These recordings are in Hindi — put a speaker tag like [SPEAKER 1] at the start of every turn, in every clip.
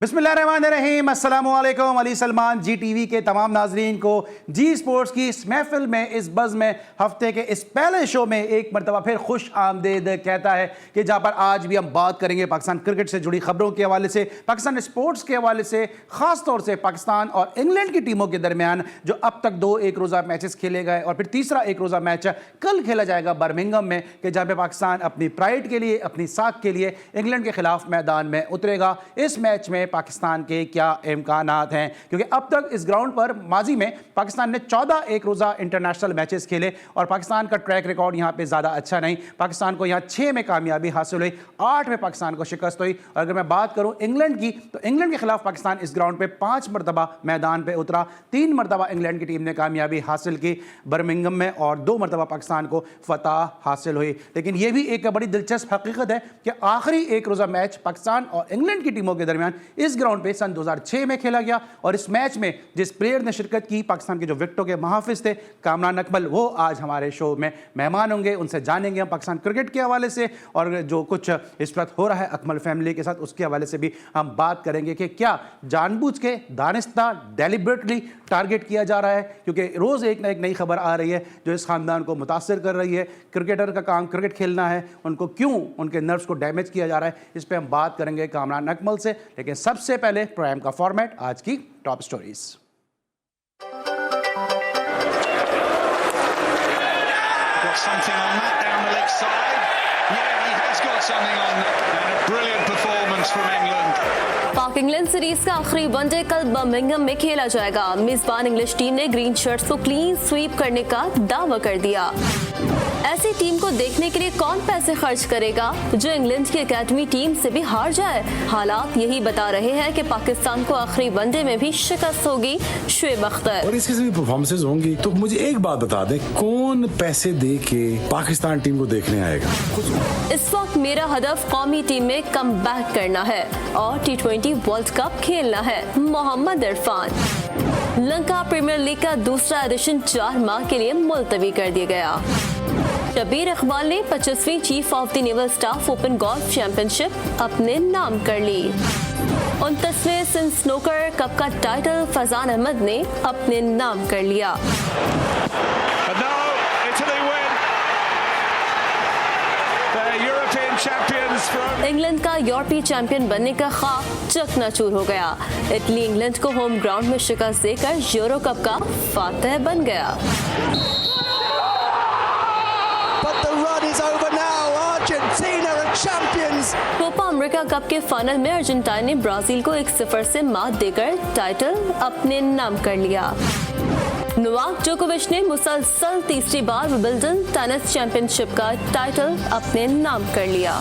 [SPEAKER 1] बिस्मिल्लाहिर्रहमानिर्रहीम, अस्सलामुअलैकुम। अली सलमान जी टीवी के तमाम नाजरीन को जी स्पोर्ट्स की इस महफिल में, इस बज़ में, हफ्ते के इस पहले शो में एक मरतबा फिर खुश आमदीद कहता है कि जहाँ पर आज भी हम बात करेंगे पाकिस्तान क्रिकेट से जुड़ी खबरों के हवाले से, पाकिस्तान स्पोर्ट्स के हवाले से, ख़ास तौर से पाकिस्तान और इंग्लैंड की टीमों के दरमियान जो अब तक 2 एक रोज़ा मैचेस खेले गए और फिर तीसरा एक रोज़ा मैच कल खेला जाएगा बर्मिंघम में, कि जहाँ पर पाकिस्तान अपनी प्राइड के लिए, अपनी साख के लिए इंग्लैंड के खिलाफ मैदान में उतरेगा। इस मैच में पाकिस्तान के क्या इम्कानात हैं, क्योंकि अब तक इस ग्राउंड पर माजी में पाकिस्तान ने 14 एक रोज़ा इंटरनेशनल मैचेस खेले और पाकिस्तान का ट्रैक रिकॉर्ड यहाँ पे ज़्यादा अच्छा नहीं। पाकिस्तान को यहाँ 6 में कामयाबी हासिल हुई, 8 में पाकिस्तान को शिकस्त हुई। और अगर मैं बात करूँ इंग्लैंड की, तो इंग्लैंड के खिलाफ पाकिस्तान इस ग्राउंड पर 5 मरतबा मैदान पर उतरा, 3 मरतबा इंग्लैंड की टीम ने कामयाबी हासिल की बर्मिंघम में और 2 मरतबा पाकिस्तान को फतह हासिल हुई। लेकिन यह भी एक बड़ी दिलचस्प हकीकत है कि आखिरी एक रोज़ा मैच पाकिस्तान और इंग्लैंड की टीमों के दरमियान इस ग्राउंड पे सन 2006 में खेला गया और इस मैच में जिस प्लेयर ने शिरकत की, पाकिस्तान के जो विकेटों के मुहाफिज थे कामरान अकमल, वो आज हमारे शो में मेहमान होंगे। उनसे जानेंगे हम पाकिस्तान क्रिकेट के हवाले से और जो कुछ इस वक्त हो रहा है अकमल फैमिली के साथ, उसके हवाले से भी हम बात करेंगे कि क्या जानबूझ के, दानिस्ता, डेलिबरेटली टारगेट किया जा रहा है, क्योंकि रोज़ एक ना एक नई खबर आ रही है जो इस खानदान को मुतासर कर रही है। क्रिकेटर का काम क्रिकेट खेलना है, उनको क्यों उनके नर्व्स को डैमेज किया जा रहा है, इस पर हम बात करेंगे कामरान अकमल से। लेकिन सबसे पहले प्रोग्राम का फॉर्मेट, आज की टॉप स्टोरीज।
[SPEAKER 2] पाक इंग्लैंड सीरीज का आखिरी वनडे कल बर्मिंघम में खेला जाएगा। मेजबान इंग्लिश टीम ने ग्रीन शर्ट्स को क्लीन स्वीप करने का दावा कर दिया। ऐसी टीम को देखने के लिए कौन पैसे खर्च करेगा जो इंग्लैंड की एकेडमी टीम से भी हार जाए। हालात यही बता रहे हैं कि पाकिस्तान को आखिरी वनडे में भी शिकस्त होगी। शुएब अख्तर
[SPEAKER 3] और इसकी भी परफॉर्मेंसेज होंगी, तो मुझे एक बात बता दें, कौन पैसे दे के पाकिस्तान टीम को देखने आएगा?
[SPEAKER 2] इस वक्त मेरा हदफ कौमी टीम में कम बैक करना है और T20 वर्ल्ड कप खेलना है। मोहम्मद इरफान। लंका प्रीमियर लीग का दूसरा एडिशन 4 माह के लिए मुलतवी कर दिया गया। शबीर इकबाल ने 25वीं chief of the naval staff open golf championship अपने नाम कर ली। 29वें सिंध स्नूकर कप का टाइटल फजान अहमद ने अपने नाम कर लिया। इंग्लैंड का यूरोपीय चैंपियन बनने का ख्वाब चकनाचूर हो गया। इटली इंग्लैंड को होम ग्राउंड में शिकस्त देकर यूरो कप का फातह बन गया। कोपा अमेरिका कप के फाइनल में अर्जेंटीना ने ब्राजील को 1-0 से मात देकर टाइटल अपने नाम कर लिया। नोवाक जोकोविच ने मुसलसल तीसरी बार विंबलडन टेनिस चैंपियनशिप का टाइटल अपने नाम कर लिया।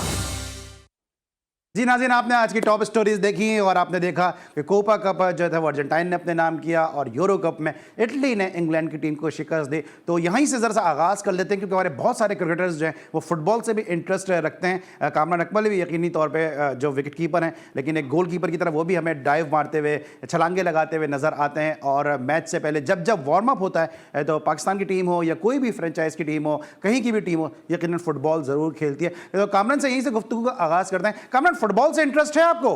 [SPEAKER 1] जी नाज़रीन, आपने आज की टॉप स्टोरीज देखी और आपने देखा कि कोपा कप जो था वो अर्जेंटाइन ने अपने नाम किया और यूरो कप में इटली ने इंग्लैंड की टीम को शिकस्त दी। तो यहीं से ज़रा सा आगाज़ कर लेते हैं, क्योंकि हमारे बहुत सारे क्रिकेटर्स जो हैं वो फुटबॉल से भी इंटरेस्ट रखते हैं। कामरान अकमल भी यकीनी तौर पर जो विकेट कीपर हैं, लेकिन एक गोल कीपर की तरह वो भी हमें डाइव मारते हुए, छलांगे लगाते हुए नज़र आते हैं। और मैच से पहले जब जब वार्म अप होता है तो पाकिस्तान की टीम हो या कोई भी फ्रेंचाइज की टीम हो, कहीं की भी टीम हो, यकीनन फुटबॉल ज़रूर खेलती है। तो कामरान से यहीं से गुफ्तगू का आगाज़ करते हैं। कामरान, फुटबॉल से इंटरेस्ट है आपको?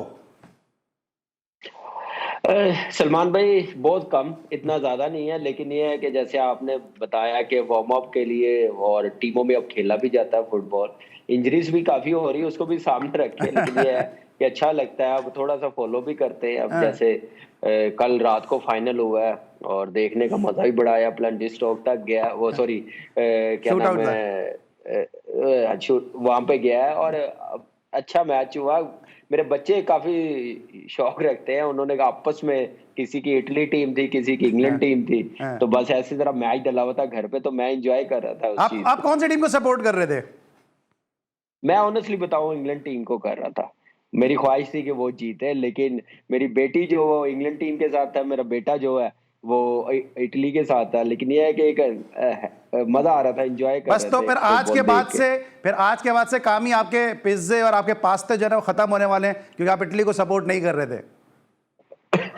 [SPEAKER 4] सलमान भाई, बहुत कम, इतना ज्यादा नहीं है, लेकिन ये है कि जैसे आपने बताया कि वार्म अप के लिए और टीमों में अब खेला भी जाता है फुटबॉल। इंजरीज भी काफी हो रही है, उसको भी सामने रखे, लेकिन ये है कि अच्छा लगता है। अब थोड़ा सा फॉलो भी करते हैं। अब जैसे कल रात को फाइनल हुआ है और देखने का मजा भी बड़ा आया। प्लेंटी स्टॉक तक गया, वो सॉरी क्या नाम है, वहां पे गया है और अच्छा मैच हुआ। मेरे बच्चे काफी शौक रखते हैं, उन्होंने आपस में, किसी की इटली टीम थी, किसी की इंग्लैंड टीम थी, तो बस ऐसी तरह मैच डला हुआ था घर पे, तो मैं एंजॉय कर रहा था उस चीज।
[SPEAKER 1] आप कौन सी टीम को सपोर्ट कर रहे थे?
[SPEAKER 4] मैं ऑनेस्टली बताऊं, इंग्लैंड टीम को कर रहा था। मेरी ख्वाहिश थी कि वो जीते, लेकिन मेरी बेटी जो वो इंग्लैंड टीम के साथ है, मेरा बेटा जो है वो इटली के साथ था। लेकिन ये है कि एक मजा आ रहा था, एंजॉय कर रहे थे।
[SPEAKER 1] बस तो फिर आज के बाद से काम ही आपके पिज्जे और आपके पास्ते जो है वो खत्म होने वाले हैं, क्योंकि आप इटली को सपोर्ट नहीं कर रहे थे।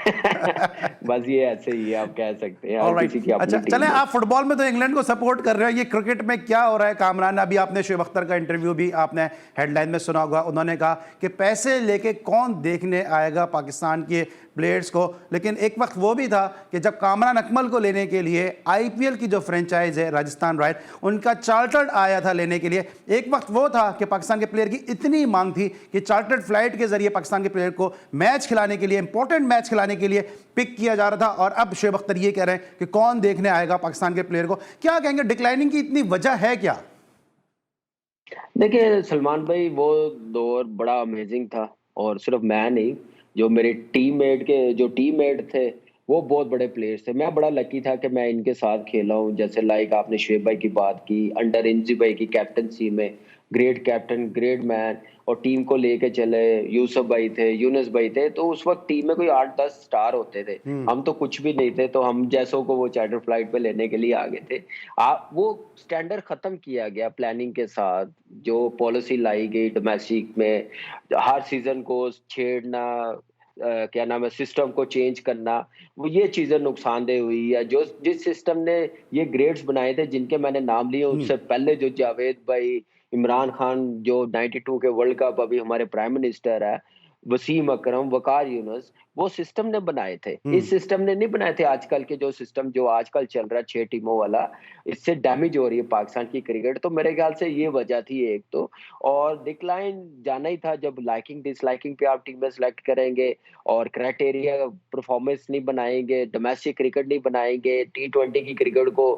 [SPEAKER 4] बस ये ऐसे ही है, आप कह सकते हैं, हर
[SPEAKER 1] ऑलराइट,
[SPEAKER 4] किसी की अपनी
[SPEAKER 1] अच्छा
[SPEAKER 4] टीम
[SPEAKER 1] चलें,
[SPEAKER 4] है।
[SPEAKER 1] आप फुटबॉल में तो इंग्लैंड को सपोर्ट कर रहे हो, ये क्रिकेट में क्या हो रहा है कामरान? अभी आपने शुएब अख्तर का इंटरव्यू भी आपने हेडलाइन में सुना होगा, उन्होंने कहा कि पैसे लेके कौन देखने आएगा पाकिस्तान के प्लेयर्स को। लेकिन एक वक्त वो भी था कि जब कामरान अकमल को लेने के लिए आईपीएल की जो फ्रेंचाइज है राजस्थान रॉयल, उनका चार्टर्ड आया था लेने के लिए। एक वक्त वो था कि पाकिस्तान के प्लेयर की इतनी मांग थी कि चार्टर्ड फ्लाइट के जरिए पाकिस्तान के प्लेयर को मैच खिलाने के लिए, इंपॉर्टेंट मैच खिलाने के लिए पिक किया जा रहा था। और अब शुएब अख्तर ये कह रहे हैं कि कौन देखने आएगा पाकिस्तान के प्लेयर को। क्या कहेंगे, डिक्लाइनिंग की इतनी वजह है क्या?
[SPEAKER 4] देखिए सलमान भाई, वो दौर बड़ा अमेजिंग था, और सिर्फ मैं नहीं, जो मेरे टीममेट थे वो बहुत बड़े प्लेयर्स थे। मैं बड़ा लकी था कि मैं इनके साथ खेला हूँ। जैसे लाइक आपने शुएब भाई की बात की, अंडर इंजी भाई की कैप्टनसी में, ग्रेट कैप्टन, ग्रेट मैन, और टीम को लेके चले। यूसुफ भाई थे, यूनुस भाई थे, तो उस वक्त टीम में कोई 8-10 स्टार होते थे। हम तो कुछ भी नहीं थे, तो हम जैसों को वो चार्टर फ्लाइट पे लेने के लिए आ गए थे। वो स्टैंडर्ड खत्म किया गया प्लानिंग के साथ, जो पॉलिसी लाई गई डोमेस्टिक में, हर सीजन को छेड़ना, क्या नाम है, सिस्टम को चेंज करना, वो ये चीजें नुकसानदेह हुई है। जो जिस सिस्टम ने ये ग्रेड्स बनाए थे, जिनके मैंने नाम लिए, उससे पहले जो जावेद भाई, इमरान खान जो 92 के वर्ल्ड कप अभी हमारे प्राइम मिनिस्टर है, वसीम अकरम, वकार यूनुस, वो सिस्टम ने बनाए थे। इस सिस्टम ने नहीं बनाए थे आजकल के जो सिस्टम जो आजकल चल रहा है 6 टीमों वाला। इससे डैमेज हो रही है पाकिस्तान की क्रिकेट। तो मेरे ख्याल से ये वजह थी एक तो, और डिक्लाइन जाना ही था। जब लाइकिंग डिसलाइकिंग पे आप टीमें सेलेक्ट करेंगे और क्राइटेरिया परफॉर्मेंस नहीं बनाएंगे, डोमेस्टिक क्रिकेट नहीं बनाएंगे, T20 की क्रिकेट को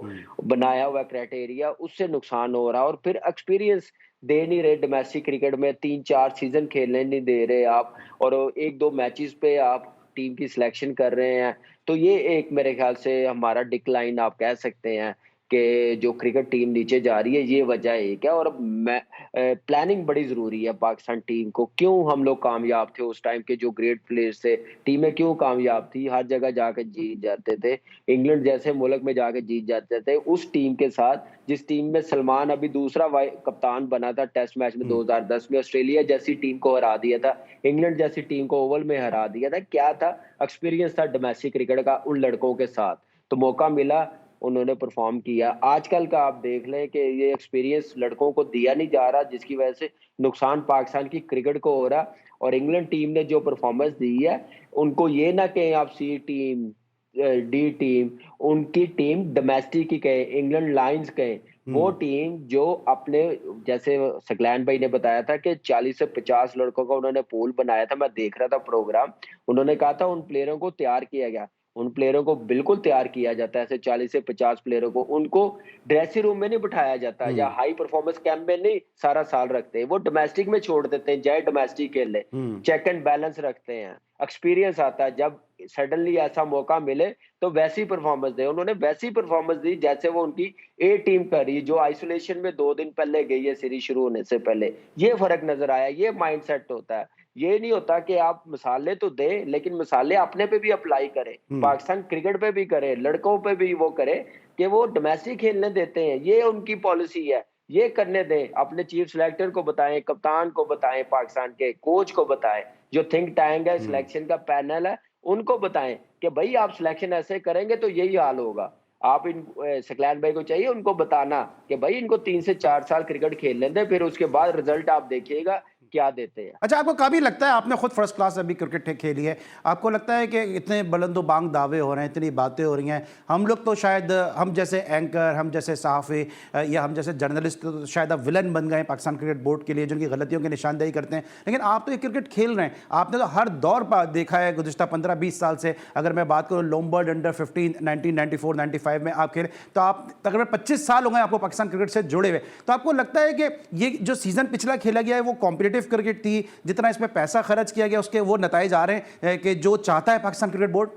[SPEAKER 4] बनाया हुआ क्राइटेरिया, उससे नुकसान हो रहा है। और फिर एक्सपीरियंस दे नहीं रहे डोमेस्टिक क्रिकेट में, 3-4 सीजन खेलने नहीं दे रहे आप, और 1-2 मैचेस पे आप टीम की सिलेक्शन कर रहे हैं। तो ये एक मेरे ख्याल से हमारा डिक्लाइन आप कह सकते हैं कि जो क्रिकेट टीम नीचे जा रही है, ये वजह एक है। और मैं प्लानिंग बड़ी जरूरी है पाकिस्तान टीम को। क्यों हम लोग कामयाब थे उस टाइम के, जो ग्रेट प्लेयर्स थे, टीमें क्यों कामयाब थी, हर जगह जाकर जीत जाते थे, इंग्लैंड जैसे मुल्क में जाकर जीत जाते थे, उस टीम के साथ जिस टीम में सलमान अभी दूसरा कप्तान बना था टेस्ट मैच में 2010 में, ऑस्ट्रेलिया जैसी टीम को हरा दिया था, इंग्लैंड जैसी टीम को ओवल में हरा दिया था। क्या था, एक्सपीरियंस था डोमेस्टिक क्रिकेट का उन लड़कों के साथ, तो मौका मिला, उन्होंने परफॉर्म किया। आजकल का आप देख लें कि ये एक्सपीरियंस लड़कों को दिया नहीं जा रहा, जिसकी वजह से नुकसान पाकिस्तान की क्रिकेट को हो रहा। और इंग्लैंड टीम ने जो परफॉर्मेंस दी है, उनको ये ना कहें आप सी टीम, डी टीम, उनकी टीम डोमेस्टिक ही कहे, इंग्लैंड लायंस कहे, वो टीम जो अपने, जैसे सकलैन भाई ने बताया था कि 40 से 50 लड़कों का उन्होंने पूल बनाया था। मैं देख रहा था प्रोग्राम, उन्होंने कहा था उन प्लेयरों को तैयार किया गया, उन प्लेयरों को बिल्कुल तैयार किया जाता है। ऐसे 40 से 50 प्लेयरों को उनको ड्रेसिंग रूम में नहीं बिठाया जाता, या हाई परफॉर्मेंस कैंप में नहीं सारा साल रखते, वो डोमेस्टिक में छोड़ देते हैं, चाहे डोमेस्टिक खेल ले, चेक एंड बैलेंस रखते हैं, एक्सपीरियंस आता है। जब सडनली ऐसा मौका मिले तो वैसी परफॉर्मेंस दे। उन्होंने वैसी परफॉर्मेंस दी जैसे वो उनकी ए टीम करी, जो आइसोलेशन में 2 दिन पहले गई है सीरीज शुरू होने से पहले। ये फर्क नजर आया, ये माइंडसेट होता है। ये नहीं होता कि आप मिसालें तो दे, लेकिन मिसालें अपने पे भी अप्लाई करें, पाकिस्तान क्रिकेट पे भी करें, लड़कों पे भी वो करें कि वो डोमेस्टिक खेलने देते हैं। ये उनकी पॉलिसी है, ये करने दें। अपने चीफ सिलेक्टर को बताएं, कप्तान को बताएं, पाकिस्तान के कोच को बताएं, जो थिंक टैंक है, सिलेक्शन का पैनल है, उनको बताएं कि भाई आप सिलेक्शन ऐसे करेंगे तो यही हाल होगा। आप इन सकलैन भाई को चाहिए उनको बताना कि भाई इनको 3 से 4 साल क्रिकेट खेल लेते, फिर उसके बाद रिजल्ट आप देखिएगा क्या देते हैं।
[SPEAKER 1] अच्छा, आपको कभी लगता है, आपने खुद फर्स्ट क्लास अभी क्रिकेट खेली है, आपको लगता है कि इतने बुलंदो बांग दावे हो रहे हैं, इतनी बातें हो रही हैं, हम लोग तो शायद, हम जैसे एंकर, हम जैसे सहाफ़ी या हम जैसे जर्नलिस्ट तो शायद अब विलन बन गए पाकिस्तान क्रिकेट बोर्ड के लिए, जिनकी गलतियों की निशानदेही करते हैं। लेकिन आप तो ये क्रिकेट खेल रहे हैं, आपने तो हर दौर पर देखा है गुज़िश्ता 15-20 साल से। अगर मैं बात करूँ लोमबर्ड अंडर 15 1994-95 में आप खेले, तो आप तकरीबन 25 साल हो गए आपको पाकिस्तान क्रिकेट से जुड़े हुए। तो आपको लगता है कि ये जो सीज़न पिछला खेला गया है वो कॉम्पिटिटिव क्रिकेट थी, जितना इसमें पैसा खर्च किया गया उसके वो नतीजे आ रहे हैं कि जो चाहता है पाकिस्तान क्रिकेट बोर्ड?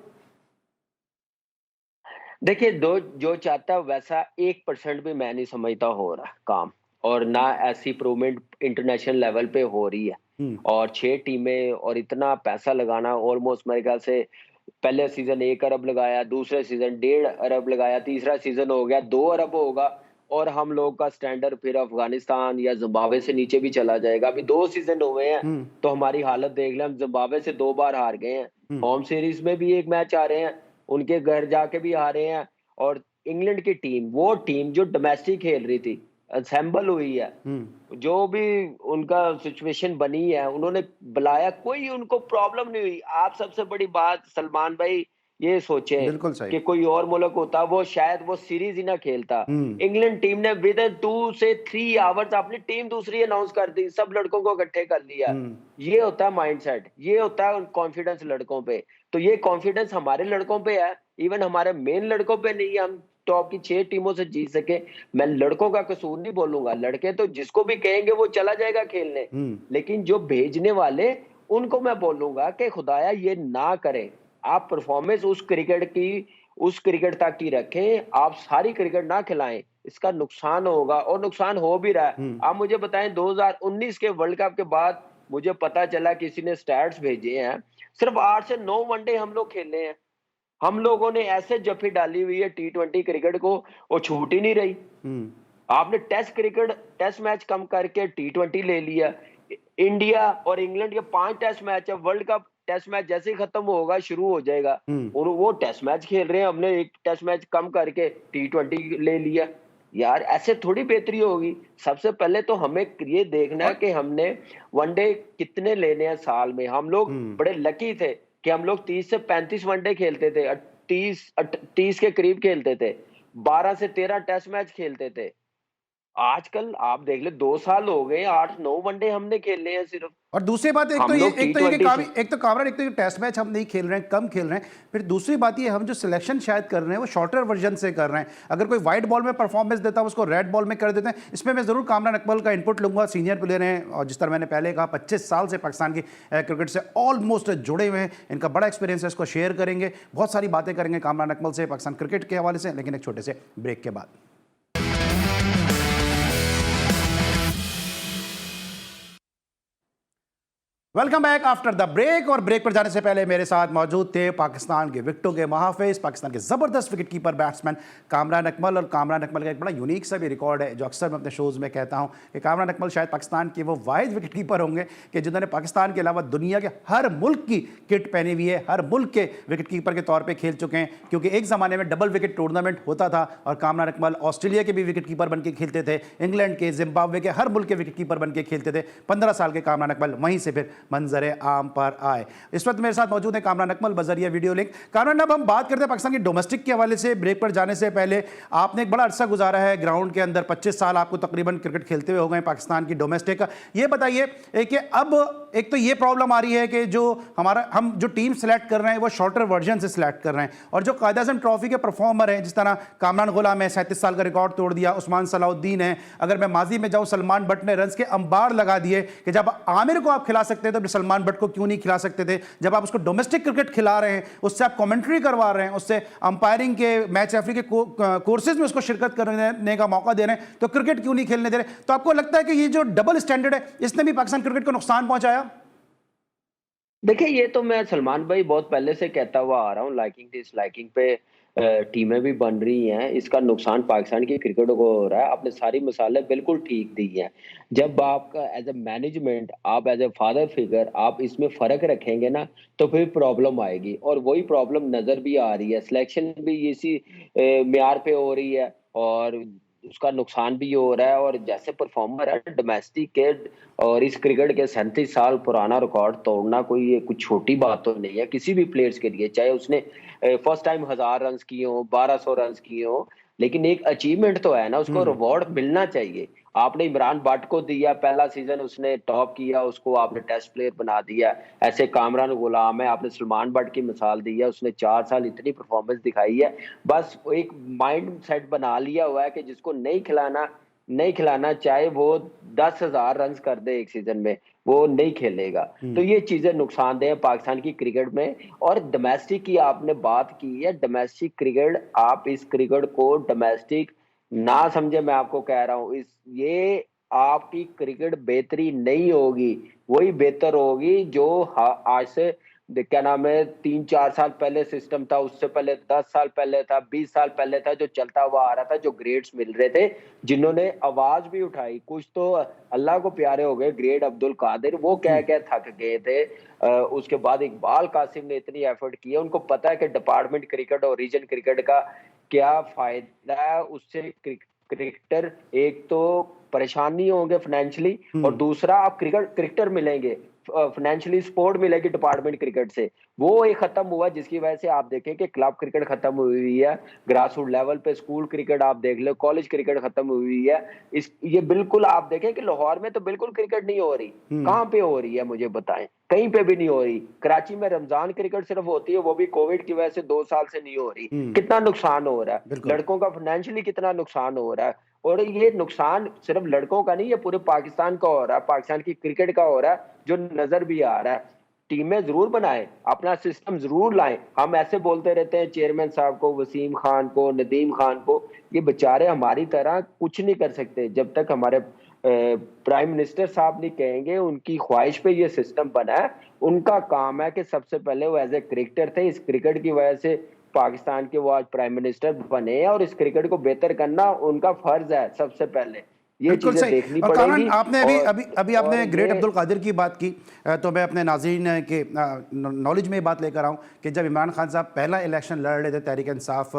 [SPEAKER 4] देखिए, जो चाहता है वैसा 1% भी मैं नहीं समझता हो रहा काम, और ना ऐसी इंप्रूवमेंट इंटरनेशनल लेवल पे हो रही है। और 6 टीमें और इतना पैसा लगाना, ऑलमोस्ट मेरे ख्याल से पहले सीजन 1 अरब लगाया, दूसरे सीजन 1.5 अरब लगाया, तीसरा सीजन हो गया 2 अरब होगा, और हम लोग का स्टैंडर्ड फिर अफगानिस्तान या जिम्बाब्वे से नीचे भी चला जाएगा। अभी 2 सीजन हुए हैं तो हमारी हालत देख लें, हम जिम्बाब्वे से 2 बार हार गए हैं, होम सीरीज में भी एक मैच आ रहे हैं, उनके घर जाके भी आ रहे हैं। और इंग्लैंड की टीम, वो टीम जो डोमेस्टिक खेल रही थी, असेंबल हुई है, जो भी उनका सिचुएशन बनी है, उन्होंने बुलाया, कोई उनको प्रॉब्लम नहीं हुई। आप सबसे बड़ी बात सलमान भाई ये सोचें
[SPEAKER 1] बिल्कुल सही।
[SPEAKER 4] कि कोई और मुल्क होता, वो शायद वो सीरीज ही ना खेलता। इंग्लैंड टीम ने विद इन 2 से 3 आवर्स अपनी टीम दूसरी अनाउंस कर दी, सब लड़कों को इकट्ठे कर लिया। ये होता है माइंडसेट, ये होता है कॉन्फिडेंस लड़कों पे। तो ये कॉन्फिडेंस हमारे लड़कों पे है, इवन हमारे मेन लड़कों पे नहीं है। हम टॉप की 6 टीमों से जीत सके, मैं लड़कों का कसूर नहीं बोलूंगा। लड़के तो जिसको भी कहेंगे वो चला जाएगा खेलने, लेकिन जो भेजने वाले, उनको मैं बोलूंगा कि खुदाया ये ना करें। आप परफॉर्मेंस उस क्रिकेट तक ही रखें, आप सारी क्रिकेट ना खिलाएं, इसका नुकसान होगा और नुकसान हो भी रहा है। आप मुझे बताएं, 2019 के वर्ल्ड कप के बाद मुझे पता चला, किसी ने स्टैट्स भेजे हैं, सिर्फ 8 से 9 वनडे हम लोग खेले हैं। हम लोगों ने ऐसे जफी डाली हुई है T20 क्रिकेट को, वो छूट ही नहीं रही। आपने टेस्ट मैच कम करके T20 ले लिया। इंडिया और इंग्लैंड के 5 टेस्ट मैच है, वर्ल्ड कप टेस्ट मैच जैसे ही खत्म होगा शुरू हो जाएगा, और वो टेस्ट मैच खेल रहे हैं। हमने एक टेस्ट मैच कम करके T20 ले लिया। यार ऐसे थोड़ी बेहतरी होगी। सबसे पहले तो हमें ये देखना है कि हमने वनडे कितने लेने हैं साल में। हम लोग बड़े लकी थे कि हम लोग 30 से 35 वनडे खेलते थे, 30 के करीब खेलते थे, 12 से 13 टेस्ट मैच खेलते थे। आजकल आप देख ले, 2 साल हो गए, 8-9 वनडे हमने खेले हैं सिर्फ।
[SPEAKER 1] और दूसरी बात एक तो कामरान, एक तो ये टेस्ट मैच हम नहीं खेल रहे हैं, कम खेल रहे हैं। फिर दूसरी बात ये, हम जो सिलेक्शन शायद कर रहे हैं वो शॉर्टर वर्जन से कर रहे हैं। अगर कोई वाइट बॉल में परफॉर्मेंस देता है उसको रेड बॉल में कर देते हैं। इसमें मैं जरूर कामरान अकमल का इनपुट लूंगा, सीनियर प्लेयर हैं और जिस तरह मैंने पहले कहा 25 साल से पाकिस्तान की क्रिकेट से ऑलमोस्ट जुड़े हुए हैं, इनका बड़ा एक्सपीरियंस है, इसको शेयर करेंगे, बहुत सारी बातें करेंगे कामरान अकमल से पाकिस्तान क्रिकेट के हवाले से, लेकिन एक छोटे से ब्रेक के बाद। Welcome back after the break. और ब्रेक पर जाने से पहले मेरे साथ मौजूद थे पाकिस्तान के विकेटों के महाफिज, पाकिस्तान के ज़बरदस्त wicket keeper batsman Kamran Akmal. और कामरान अकमल का एक बड़ा यूनिक सा भी रिकॉर्ड है, जो अक्सर मैं अपने शोज़ में कहता हूं कि कामरान अकमल शायद पाकिस्तान के वो वाहिद विकेट कीपर होंगे कि जिन्होंने पाकिस्तान के अलावा दुनिया के हर मुल्क की किट पहनी हुई है, हर मुल्क के विकेट कीपर के तौर पर खेल चुके हैं। क्योंकि एक ज़माने में डबल विकेट टूर्नामेंट होता था और कामरान अकमल ऑस्ट्रेलिया के भी विकेट कीपर बन के खेलते थे, इंग्लैंड के, जिम्बाब्वे के, हर मुल्क के विकेट कीपर बन के खेलते थे। 15 साल के कामरान अकमल वहीं से फिर मंजर आम पर आए। इस वक्त मेरे साथ मौजूद है कामरान अकमल बजरिया वीडियो लिंक। कामरान, अब हम बात करते हैं पाकिस्तान की डोमेस्टिक के हवाले से। ब्रेक पर जाने से पहले, आपने एक बड़ा अरसा गुजारा है ग्राउंड के अंदर, 25 साल आपको तकरीबन क्रिकेट खेलते हुए हो गए पाकिस्तान की डोमेस्टिक का। ये बताइए कि अब एक तो ये प्रॉब्लम आ रही है कि हम जो टीम सेलेक्ट कर रहे हैं वो शॉर्टर वर्जन से सिलेक्ट कर रहे हैं, और जो कायद आज़म ट्रॉफी के परफॉर्मर हैं, जिस तरह कामरान गुलाम है, 37 साल का रिकॉर्ड तोड़ दिया, उस्मान सलाउद्दीन है, अगर मैं माजी में जाऊं सलमान बट ने रन्स के अंबार लगा दिए कि जब आमिर को आप खिला सकते थे तो सलमान बट को क्यों नहीं खिला सकते थे। जब आप उसको डोमेस्टिक क्रिकेट खिला रहे हैं, उससे आप कमेंट्री करवा रहे हैं, उससे अंपायरिंग के, मैच रेफरी के कोर्सेज में उसको शिरकत करने का मौका दे रहे हैं, तो क्रिकेट क्यों नहीं खेलने दे रहे? तो आपको लगता है कि ये जो डबल स्टैंडर्ड है, इसने भी पाकिस्तान क्रिकेट को नुकसान पहुंचाया?
[SPEAKER 4] देखिए, ये तो मैं सलमान भाई बहुत पहले से कहता हुआ आ रहा हूँ, लाइकिंग डिसलाइकिंग पे टीमें भी बन रही हैं, इसका नुकसान पाकिस्तान की क्रिकेट को हो रहा है। आपने सारी मिसालें बिल्कुल ठीक दी हैं। जब आपका एज ए मैनेजमेंट, आप एज ए फादर फिगर, आप इसमें फर्क रखेंगे ना, तो फिर प्रॉब्लम आएगी, और वही प्रॉब्लम नजर भी आ रही है। सिलेक्शन भी इसी म्यार पे हो रही है और उसका नुकसान भी हो रहा है। और जैसे परफॉर्मर है डोमेस्टिक के, और इस क्रिकेट के 37 साल पुराना रिकॉर्ड तोड़ना कोई कुछ छोटी बात तो नहीं है किसी भी प्लेयर्स के लिए, चाहे उसने फर्स्ट टाइम 1000 रन किए हो, 1200 रन किए हो, लेकिन एक अचीवमेंट तो है ना, उसको रिवॉर्ड मिलना चाहिए। आपने इमरान भट्ट को दिया, पहला सीजन उसने टॉप किया, उसको आपने टेस्ट प्लेयर बना दिया। ऐसे कामरान गुलाम है, आपने सलमान भट्ट की मिसाल दी है, उसने 4 साल इतनी परफॉर्मेंस दिखाई है। बस एक माइंड सेट बना लिया हुआ है कि जिसको नहीं खिलाना, चाहे वो 10,000 रन कर दे एक सीजन में, वो नहीं खेलेगा। तो ये चीजें नुकसानदेह है पाकिस्तान की क्रिकेट में। और डोमेस्टिक की आपने बात की है, डोमेस्टिक क्रिकेट, आप इस क्रिकेट को डोमेस्टिक ना समझे, मैं आपको कह रहा हूँ, ये आपकी क्रिकेट बेहतरी नहीं होगी, वही बेहतर होगी जो आज से क्या नाम है, 3-4 साल पहले सिस्टम था, उससे पहले 10 साल पहले था, 20 साल पहले था, जो चलता हुआ आ रहा था, जो ग्रेड्स मिल रहे थे, जिन्होंने आवाज भी उठाई, कुछ तो अल्लाह को प्यारे हो गए, ग्रेड अब्दुल कादिर, वो कह के थक गए थे। उसके बाद इकबाल कासिम ने इतनी एफर्ट की है, उनको पता है कि डिपार्टमेंट क्रिकेट और रीजन क्रिकेट का क्या फायदा है, उससे क्रिकेटर एक तो परेशान नहीं होंगे फाइनेंशियली, और दूसरा आप क्रिकेटर मिलेंगे, फाइनेंशियली सपोर्ट मिलेगी डिपार्टमेंट क्रिकेट से। वो एक खत्म हुआ जिसकी वजह से आप देखें कि क्लब क्रिकेट खत्म हुई है, ग्रास रूट लेवल पे स्कूल क्रिकेट आप देख लो, कॉलेज क्रिकेट खत्म हुई है। ये बिल्कुल आप देखें कि लाहौर में तो बिल्कुल क्रिकेट नहीं हो रही। कहाँ पे हो रही है मुझे बताएं, कहीं पे भी नहीं हो रही। कराची में रमजान क्रिकेट सिर्फ होती है, वो भी कोविड की वजह से 2 साल से नहीं हो रही। कितना नुकसान हो रहा है, लड़कों का फाइनेंशियली कितना नुकसान हो रहा है। और ये नुकसान सिर्फ लड़कों का नहीं, ये पूरे पाकिस्तान का हो रहा है, पाकिस्तान की क्रिकेट का हो रहा है, जो नजर भी आ रहा है। टीमें जरूर बनाएं, अपना सिस्टम जरूर लाएं। हम ऐसे बोलते रहते हैं चेयरमैन साहब को, वसीम खान को, नदीम खान को, ये बेचारे हमारी तरह कुछ नहीं कर सकते जब तक हमारे प्राइम मिनिस्टर साहब नहीं कहेंगे। उनकी ख्वाहिश पे ये सिस्टम बना है। उनका काम है कि सबसे पहले वो एज ए क्रिकेटर थे, इस क्रिकेट की वजह से पाकिस्तान के वो आज प्राइम मिनिस्टर बने हैं, और इस क्रिकेट को बेहतर करना उनका फर्ज है सबसे पहले। ये
[SPEAKER 1] बिल्कुल
[SPEAKER 4] चीजें
[SPEAKER 1] सही।
[SPEAKER 4] देखनी
[SPEAKER 1] और
[SPEAKER 4] पड़ेगी।
[SPEAKER 1] कामरान, आपने अभी आपने
[SPEAKER 4] और
[SPEAKER 1] ग्रेट
[SPEAKER 4] ये-
[SPEAKER 1] अब्दुल कादिर की बात की, तो मैं अपने नाज़रीन के नॉलेज में ये बात लेकर आऊँ कि जब इमरान खान साहब पहला इलेक्शन लड़ रहे थे, तहरीक इंसाफ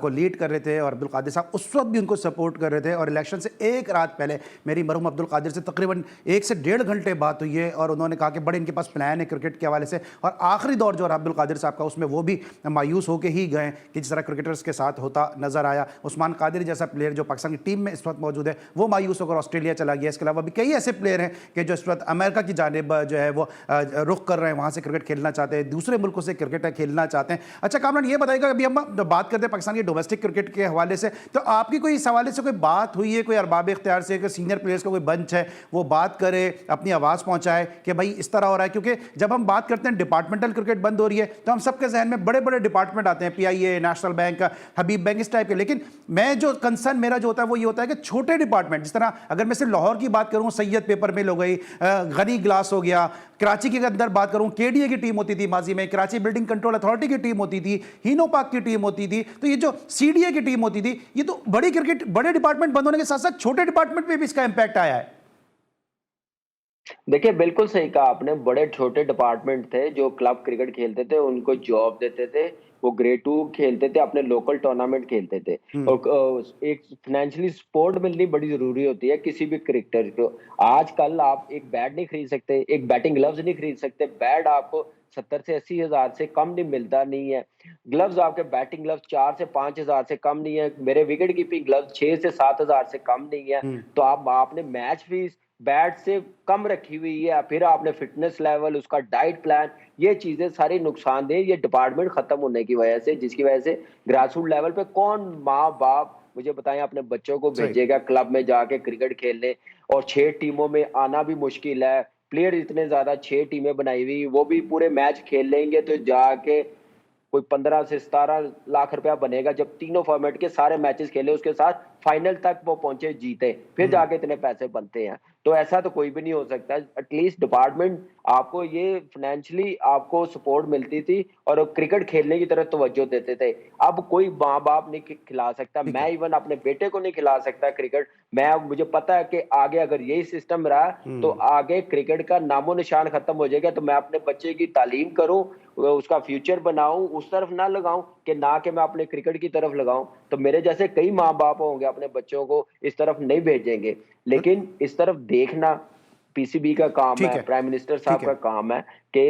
[SPEAKER 1] को लीड कर रहे थे, और अब्दुल कादिर साहब उस वक्त भी उनको सपोर्ट कर रहे थे, और इलेक्शन से एक रात पहले मेरी मरहूम अब्दुल कादिर से तकरीबन 1 से 1.5 घंटे बात हुई है, और उन्होंने कहा कि बड़े इनके पास प्लान है क्रिकेट के हवाले से। और आखिरी दौर जो रहा अब्दुल कादिर साहब का, उसमें वो भी मायूस होकर ही गए कि जिस तरह क्रिकेटर्स के साथ होता नजर आया। उस्मान कादिर जैसा प्लेयर जो पाकिस्तान की टीम में इस वक्त मौजूद है, वो मायूस होकर ऑस्ट्रेलिया चला गया। इसके अलावा भी कई ऐसे प्लेयर हैं कि जो इस वक्त अमेरिका की जानिब जो है वो रुख कर रहे हैं, वहाँ से क्रिकेट खेलना चाहते हैं, दूसरे मुल्कों से क्रिकेट खेलना चाहते हैं। अच्छा कामरान, ये बताइएगा, अभी हम बात करते हैं पाकिस्तान की डोमेस्टिक क्रिकेट के हवाले से, तो आपकी कोई इस हवाले से कोई बात हुई है, कोई अरबाब इख्तियार से, कोई सीनियर प्लेयर्स का कोई बंच है, वो बात करे, अपनी आवाज़ पहुँचाए कि भाई इस तरह हो रहा है? क्योंकि जब हम बात करते हैं डिपार्टमेंटल क्रिकेट बंद हो रही है, तो हम सबके जहन में बड़े बड़े डिपार्टमेंट आते हैं, PIA, नेशनल बैंक, हबीब बैंक, इस टाइप के। लेकिन मैं जो कंसर्न मेरा जो होता है वो ये होता है कि छोटे डिपार्टमेंट, जिस तरह अगर मैं सिर्फ लाहौर की बात करूं, सैयद पेपर मिल हो गई, गनी ग्लास हो गया, कराची के अंदर बात करूं, KDA की टीम होती थी माजी में, कराची बिल्डिंग कंट्रोल अथॉरिटी की टीम होती थी, हीनो पार्क की टीम होती थी, तो ये जो CDA की टीम होती थी, ये तो बड़ी क्रिकेट, बड़े डिपार्टमेंट बंद होने के साथ साथ छोटे डिपार्टमेंट में भी इसका इंपैक्ट आया है।
[SPEAKER 4] देखिए बिल्कुल सही कहा आपने। बड़े छोटे डिपार्टमेंट थे जो क्लब क्रिकेट खेलते थे, उनको जॉब देते थे, वो ग्रेड 2 खेलते थे, अपने लोकल टूर्नामेंट खेलते थे। और एक फाइनेंशियली सपोर्ट मिलनी बड़ी जरूरी होती है किसी भी क्रिकेटर को। आजकल आप एक बैट नहीं खरीद सकते, एक बैटिंग ग्लव्स नहीं खरीद सकते। बैट आपको 70 से 80 हजार से कम नहीं मिलता नहीं है। ग्लव्स आपके बैटिंग ग्लव्स 4 से 5 हजार से कम नहीं है। मेरे विकेट कीपिंग ग्लव्स 6 से 7 हजार से कम नहीं है। तो आपने मैच फीस बैट से कम रखी हुई है, फिर आपने फिटनेस लेवल, उसका डाइट प्लान, ये चीजें सारी नुकसानदेह, ये डिपार्टमेंट खत्म होने की वजह से, जिसकी वजह से ग्रास रूट लेवल पे कौन माँ बाप मुझे बताएं अपने बच्चों को भेजेगा क्लब में जाके क्रिकेट खेलने। और 6 टीमों में आना भी मुश्किल है, प्लेयर इतने ज्यादा, 6 टीमें बनाई हुई, वो भी पूरे मैच खेल लेंगे तो जाके कोई 15 से 17 लाख रुपया बनेगा। जब तीनों फॉर्मेट के सारे मैचेस खेले, उसके साथ फाइनल तक वो पहुंचे, जीते, फिर जाके इतने पैसे बनते हैं। तो ऐसा तो कोई भी नहीं हो सकता। एटलीस्ट डिपार्टमेंट आपको ये फाइनेंशियली आपको सपोर्ट मिलती थी और क्रिकेट खेलने की तरफ तवज्जो देते थे। अब कोई माँ बाप नहीं खिला सकता, मैं इवन अपने बेटे को नहीं खिला सकता क्रिकेट। मुझे पता है कि आगे अगर यही सिस्टम रहा तो आगे क्रिकेट का नामो निशान खत्म हो जाएगा। तो मैं अपने बच्चे की तालीम करूं, उसका फ्यूचर बनाऊं, उस तरफ ना लगाऊं कि ना कि मैं अपने क्रिकेट की तरफ लगाऊं। तो मेरे जैसे कई माँ बाप होंगे अपने बच्चों को इस तरफ नहीं भेजेंगे, लेकिन इस तरफ देखना PCB का काम है, प्राइम मिनिस्टर साहब का काम है कि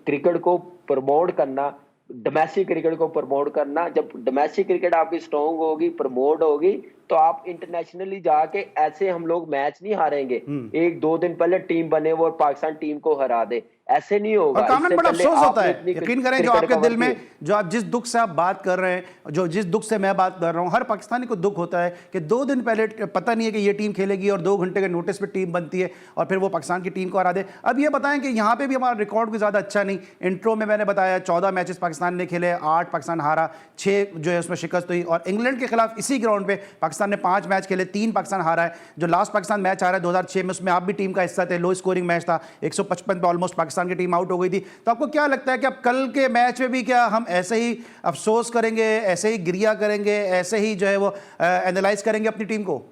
[SPEAKER 4] क्रिकेट को प्रमोट करना, डोमेस्टिक क्रिकेट को प्रमोट करना। जब डोमेस्टिक क्रिकेट आपकी स्ट्रॉन्ग होगी, प्रमोट होगी, तो आप इंटरनेशनली जाके ऐसे हम लोग मैच नहीं हारेंगे। 1-2 दिन पहले टीम बने वो और पाकिस्तान टीम को हरा दे, ऐसे नहीं होगा।
[SPEAKER 1] और कामरान, बड़ा अफसोस होता है, यकीन करें, जो आपके दिल में, जो आप जिस दुख से आप बात कर रहे हैं, जो जिस दुख से मैं बात कर रहा हूं, हर पाकिस्तानी को दुख होता है कि 2 दिन पहले पता नहीं है कि ये टीम खेलेगी और 2 घंटे के नोटिस पे टीम बनती है और फिर वो पाकिस्तान की टीम को हरा दे। अब ये बताएं कि यहाँ पे भी हमारा रिकॉर्ड भी ज़्यादा अच्छा नहीं। इंट्रो में मैंने बताया 14 मैचेस पाकिस्तान ने खेले, 8 पाकिस्तान हारा, 6 जो है उसमें शिकस्त हुई। और इंग्लैंड के खिलाफ इसी ग्राउंड पे पाकिस्तान ने 5 मैच खेले, 3 पाकिस्तान हारा है। जो लास्ट पाकिस्तान मैच आ रहा है 2006 में, उसमें आप भी टीम का हिस्सा थे, लो स्कोरिंग मैच था, 155 पे ऑलमोस्ट पाकिस्तान पाकिस्तान की टीम आउट हो गई थी। तो आपको क्या लगता है कि अब कल के मैच में भी क्या हम ऐसे ही अफसोस करेंगे, ऐसे ही गिरिया करेंगे, ऐसे ही जो है वो एनालाइज करेंगे अपनी टीम को?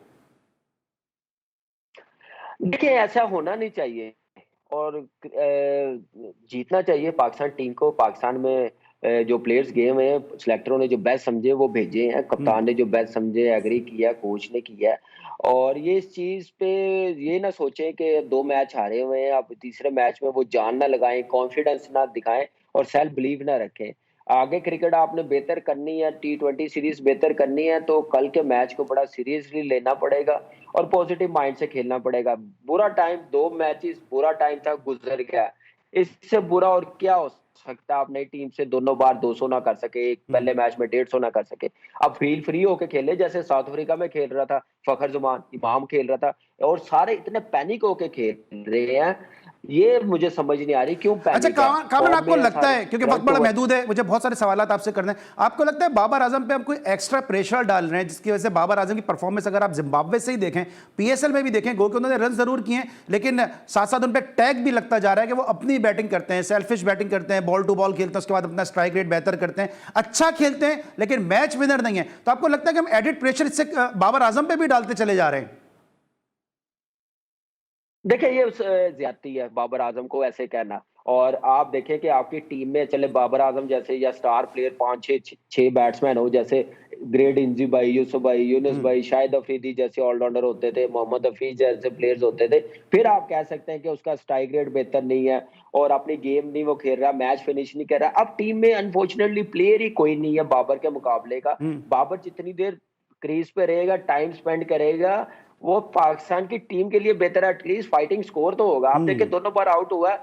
[SPEAKER 4] देखिए, ऐसा होना नहीं चाहिए और जीतना चाहिए पाकिस्तान टीम को। पाकिस्तान में जो प्लेयर्स गए हुए हैं, सिलेक्टरों ने जो बेस्ट समझे वो भेजे हैं, कप्तान ने जो बेस्ट समझे एग्री किया, कोच ने किया। और ये इस चीज पे ये ना सोचें कि 2 मैच हारे हुए हैं, अब तीसरे मैच में वो जान ना लगाएं, कॉन्फिडेंस ना दिखाएं और सेल्फ बिलीव ना रखें। आगे क्रिकेट आपने बेहतर करनी है, T20 सीरीज बेहतर करनी है, तो कल के मैच को बड़ा सीरियसली लेना पड़ेगा और पॉजिटिव माइंड से खेलना पड़ेगा। बुरा टाइम 2 मैचेस बुरा टाइम था, गुजर गया। इससे बुरा और क्या हो सकता है? अपनी टीम से दोनों बार 200 ना कर सके, एक पहले मैच में 150 ना कर सके। अब फील फ्री होके खेले, जैसे साउथ अफ्रीका में खेल रहा था फखर जमान, इमाम खेल रहा था और सारे इतने पैनिक होके खेल रहे हैं। ये मुझे समझ नहीं आ रही क्यों
[SPEAKER 1] अच्छा
[SPEAKER 4] पैनिक है।
[SPEAKER 1] कामरान,
[SPEAKER 4] और
[SPEAKER 1] आपको
[SPEAKER 4] मेरा
[SPEAKER 1] लगता है, क्योंकि वक्त बड़ा
[SPEAKER 4] सारे
[SPEAKER 1] महदूद है, मुझे बहुत सारे सवाल आपसे करने हैं, आपको लगता है बाबर आजम पे हम कोई एक्स्ट्रा प्रेशर डाल रहे हैं जिसकी वजह से बाबर आजम की परफॉर्मेंस, अगर आप जिम्बाब्वे से ही देखें, पीएसएल में भी देखें, गो कि उन्होंने रन जरूर किए हैं लेकिन साथ साथ उन पर टैग भी लगता जा रहा है कि वो अपनी बैटिंग करते हैं, सेल्फिश बैटिंग करते हैं, बॉल टू बॉल खेलते हैं, उसके बाद अपना स्ट्राइक रेट बेहतर करते हैं, अच्छा खेलते हैं लेकिन मैच विनर नहीं है। तो आपको लगता है कि हम एडिड प्रेशर इससे बाबर आजम पे भी डालते चले जा रहे हैं?
[SPEAKER 4] देखिए, ये ज्यादती है बाबर आजम को ऐसे कहना। और आप देखें कि आपकी टीम में चले बाबर आजम जैसे या स्टार प्लेयर 5-6 बैट्समैन हो, जैसे ग्रेट इंजी भाई, यूसुफ भाई, यूनुस भाई, शाहिद अफरीदी जैसे ऑलराउंडर होते थे, मोहम्मद हफीज जैसे प्लेयर्स होते थे, फिर आप कह सकते हैं कि उसका स्ट्राइक रेट बेहतर नहीं है और अपनी गेम नहीं वो खेल रहा, मैच फिनिश नहीं कर रहा। अब टीम में अनफॉर्चुनेटली प्लेयर ही कोई नहीं है बाबर के मुकाबले का। बाबर जितनी देर क्रीज पे रहेगा, टाइम स्पेंड करेगा, वो पाकिस्तान की टीम के लिए बेहतर है। एटलीस्ट फाइटिंग स्कोर तो होगा। आप देखिए दोनों बार आउट हुआ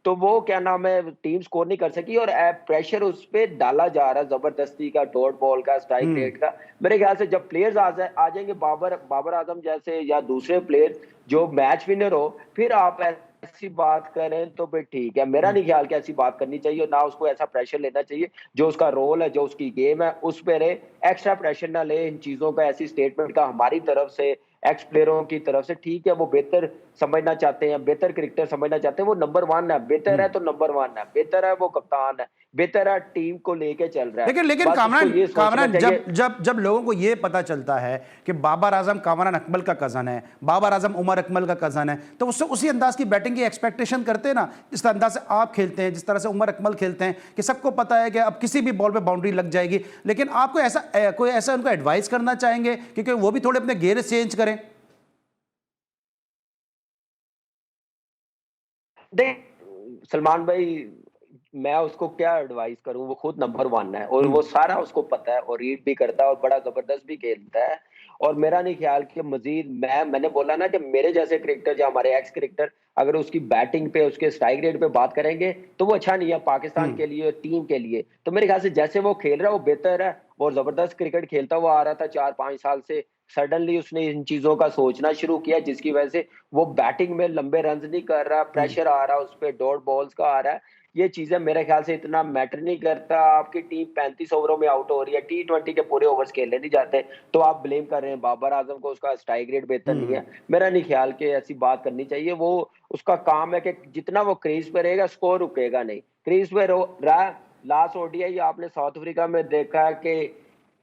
[SPEAKER 4] तो वो क्या नाम है, टीम स्कोर नहीं कर सकी और प्रेशर उस पे डाला जा रहा है जबरदस्ती का, डॉट बॉल का, स्ट्राइक रेट का। मेरे ख्याल से जब प्लेयर्स आ जाएंगे बाबर आजम जैसे या दूसरे प्लेयर जो मैच विनर हो, फिर आप ऐसी बात करें तो फिर ठीक है। मेरा नहीं ख्याल कि ऐसी बात करनी चाहिए, ना उसको ऐसा प्रेशर लेना चाहिए। जो उसका रोल है, जो उसकी गेम है, उस पे रहे, एक्स्ट्रा प्रेशर ना ले इन चीजों का, ऐसी स्टेटमेंट का हमारी तरफ से, एक्स प्लेयरों की तरफ से। ठीक है, वो बेहतर समझना चाहते हैं, बेहतर क्रिकेटर समझना चाहते हैं, वो नंबर 1 है, बेहतर है तो नंबर 1 है, बेहतर है, वो कप्तान है, बेहतर है, टीम को लेके चल रहा है।
[SPEAKER 1] लेकिन
[SPEAKER 4] बस उसको ये सोचना
[SPEAKER 1] कामरान
[SPEAKER 4] चाहिए।
[SPEAKER 1] जब लोगों को ये पता चलता है कि बाबर आजम कामरान अकमल का कजन है, बाबर आजम उमर अकमल का कजन है, तो उससे उसी अंदाज की बैटिंग की एक्सपेक्टेशन करते हैं ना, जिस अंदाज से आप खेलते हैं, जिस तरह से उमर अकमल खेलते हैं, कि सबको पता है कि अब किसी भी बॉल पे बाउंड्री लग जाएगी। लेकिन आपको कोई ऐसा उनको एडवाइस करना चाहेंगे क्योंकि वो भी थोड़े अपने गेयर चेंज करें?
[SPEAKER 4] देख सलमान भाई, मैं उसको क्या एडवाइस करूं, वो खुद नंबर 1 है और वो सारा उसको पता है और रीड भी करता है और बड़ा जबरदस्त भी खेलता है। और मेरा नहीं ख्याल कि मजीद मैंने बोला ना कि मेरे जैसे क्रिकेटर या हमारे एक्स क्रिकेटर अगर उसकी बैटिंग पे, उसके स्ट्राइक रेट पे बात करेंगे तो वो अच्छा नहीं है पाकिस्तान के लिए, टीम के लिए। तो मेरे ख्याल से जैसे वो खेल रहा है वो बेहतर है और जबरदस्त क्रिकेट खेलता हुआ आ रहा था 4-5 साल से। सडनली उसने इन चीजों का सोचना शुरू किया जिसकी वजह से वो बैटिंग में लंबे रन नहीं कर रहा, प्रेशर आ रहा है उस पर, डॉट बॉल्स का आ रहा है। ये चीजें मेरे ख्याल से इतना मैटर नहीं करता। आपकी टीम 35 ओवरों में आउट हो रही है, T20 के पूरे ओवर्स खेलने नहीं जाते, तो आप ब्लेम कर रहे हैं बाबर आजम को, उसका स्ट्राइक रेट बेहतर नहीं है। मेरा नहीं ख्याल कि ऐसी बात करनी चाहिए। वो उसका काम है कि जितना वो क्रीज पे रहेगा स्कोर रुकेगा नहीं। क्रीज पे रहा, लास्ट ODI आपने साउथ अफ्रीका में देखा कि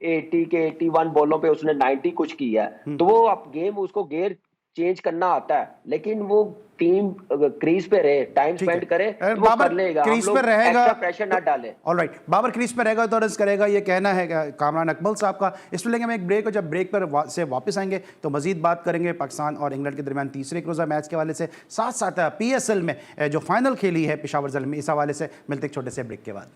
[SPEAKER 4] 80 के 81 बॉलों पे उसने 90 कुछ किया है। तो वो अब गेम उसको गेयर चेंज करना आता है, लेकिन वो टीम क्रीज पे रहे, टाइम स्पेंड करे तो वो कर लेगा।
[SPEAKER 1] क्रीज पे रहेगा,
[SPEAKER 4] एक्स्ट्रा प्रेशर ना डाले।
[SPEAKER 1] ऑलराइट, बाबर क्रीज पे रहेगा तो रन करेगा, ये कहना है कामरान अकमल साहब का। इसमें लेंगे हम एक ब्रेक, और जब ब्रेक पर से वापस आएंगे तो मजीद बात करेंगे पाकिस्तान और इंग्लैंड के दरमियान तीसरे एक रोज़ा मैच के हवाले से, साथ साथ PSL में जो फाइनल खेली है पेशावर ज़ल्मी, इस हवाले से। मिलते एक छोटे से ब्रेक के बाद।